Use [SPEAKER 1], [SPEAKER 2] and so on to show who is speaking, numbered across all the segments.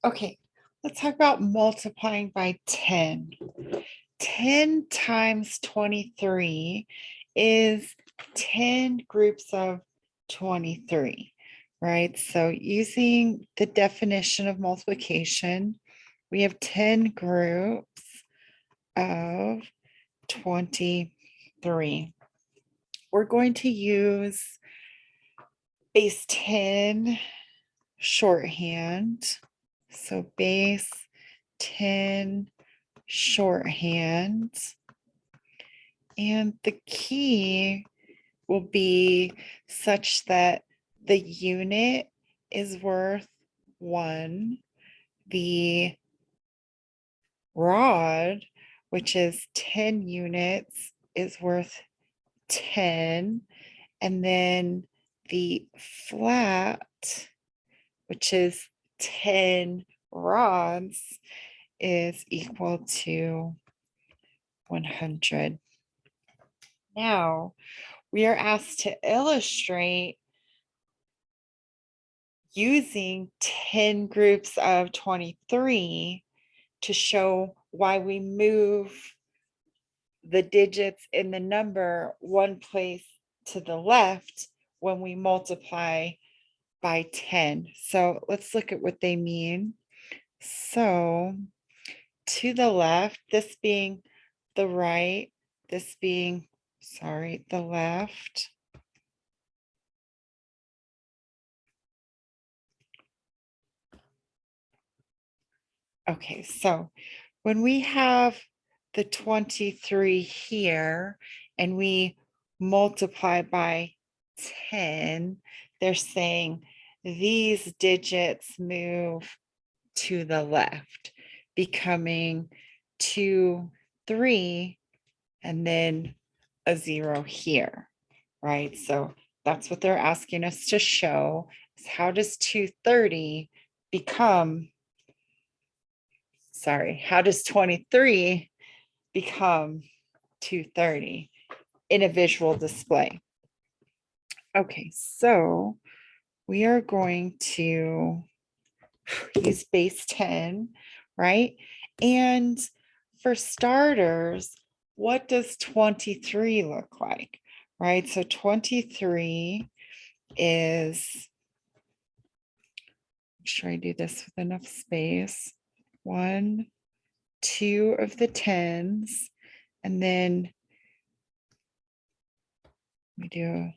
[SPEAKER 1] Okay, let's talk about multiplying by 10. 10 times 23 is 10 groups of 23, right? So using the definition of multiplication, we have 10 groups of 23. We're going to use base 10 shorthand. So base 10 shorthand. And the key will be such that the unit is worth 1. The rod, which is 10 units, is worth 10. And then the flat, which is 10 rods, is equal to 100. Now, we are asked to illustrate using 10 groups of 23 to show why we move the digits in the number one place to the left when we multiply by 10. So let's look at what they mean. So to the left, this being the right, this being, the left. Okay, so when we have the 23 here and we multiply by 10, they're saying these digits move to the left, becoming 2, 3, and then a 0 here, right? So that's what they're asking us to show is how does 230 become, how does 23 become 230 in a visual display? Okay, so we are going to use base 10, right? And for starters, what does 23 look like, right? So 23 is, make sure I do this with enough space. 1, 2 of the 10s, and then we do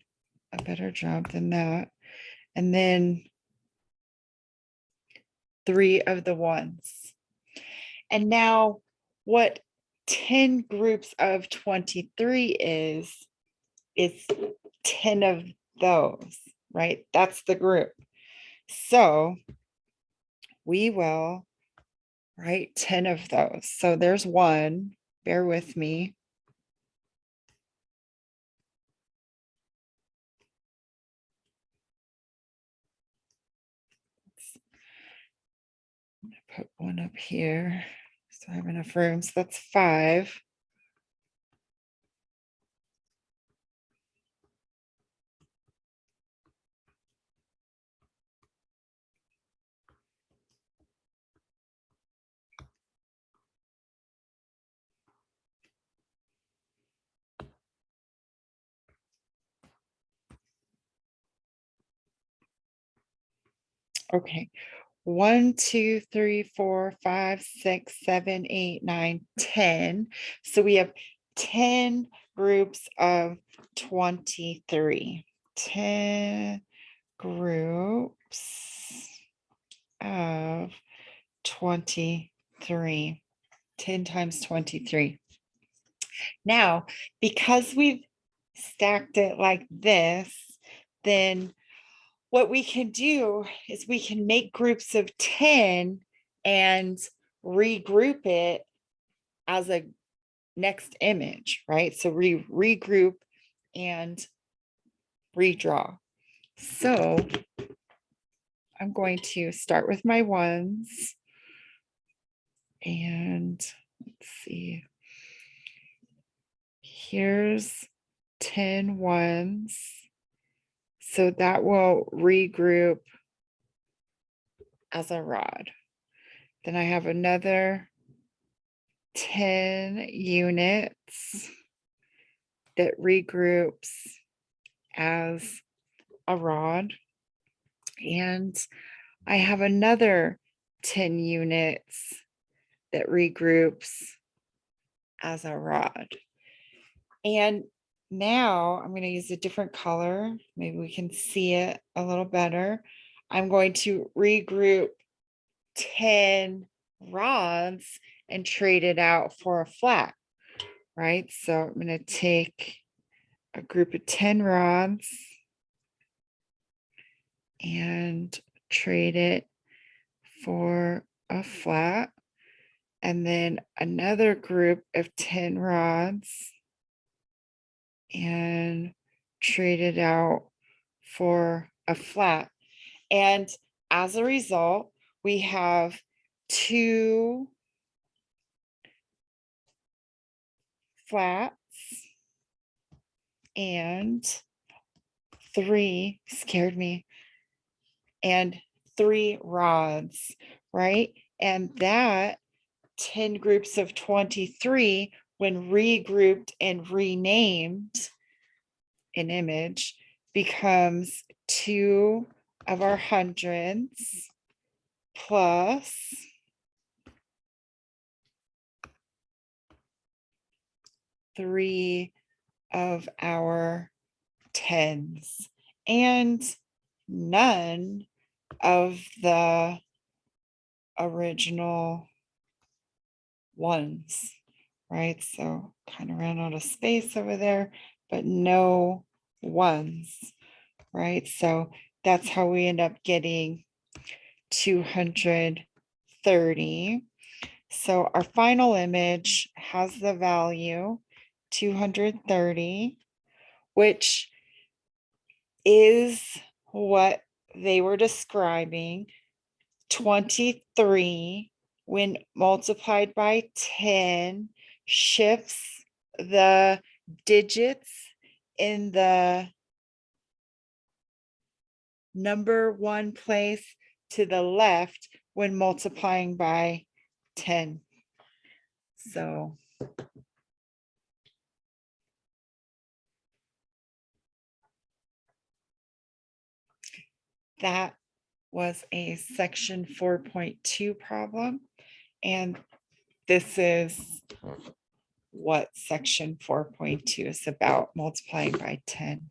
[SPEAKER 1] a better job than that. And then 3 of the 1s. And now what 10 groups of 23 is 10 of those, right? That's the group. So we will write 10 of those. So there's 1, bear with me. I'm gonna put 1 up here so I have enough room. So that's 5. Okay, 1, 2, 3, 4, 5, 6, 7, 8, 9, 10. So we have 10 groups of 23. 10 groups of 23. 10 times 23. Now, because we've stacked it like this, then what we can do is we can make groups of 10 and regroup it as a next image, right? So we regroup and redraw. So I'm going to start with my 1s. And let's see. Here's 10 1s. So that will regroup as a rod. Then I have another 10 units that regroups as a rod. And I have another 10 units that regroups as a rod. And now I'm going to use a different color. Maybe we can see it a little better. I'm going to regroup 10 rods and trade it out for a flat, right? So I'm going to take a group of 10 rods and trade it for a flat. And then another group of 10 rods and trade it out for a flat. And as a result, we have 2 flats and 3, scared me, and 3 rods, right? And that 10 groups of 23, when regrouped and renamed an image, becomes 2 of our hundreds plus 3 of our tens and none of the original ones, right? So kind of ran out of space over there, but no ones, right? So that's how we end up getting 230. So our final image has the value 230, which is what they were describing. 23, when multiplied by 10, shifts the digits in the number 1 place to the left when multiplying by 10. So that was a section 4.2 problem. And this is what section 4.2 is about, multiplying by 10.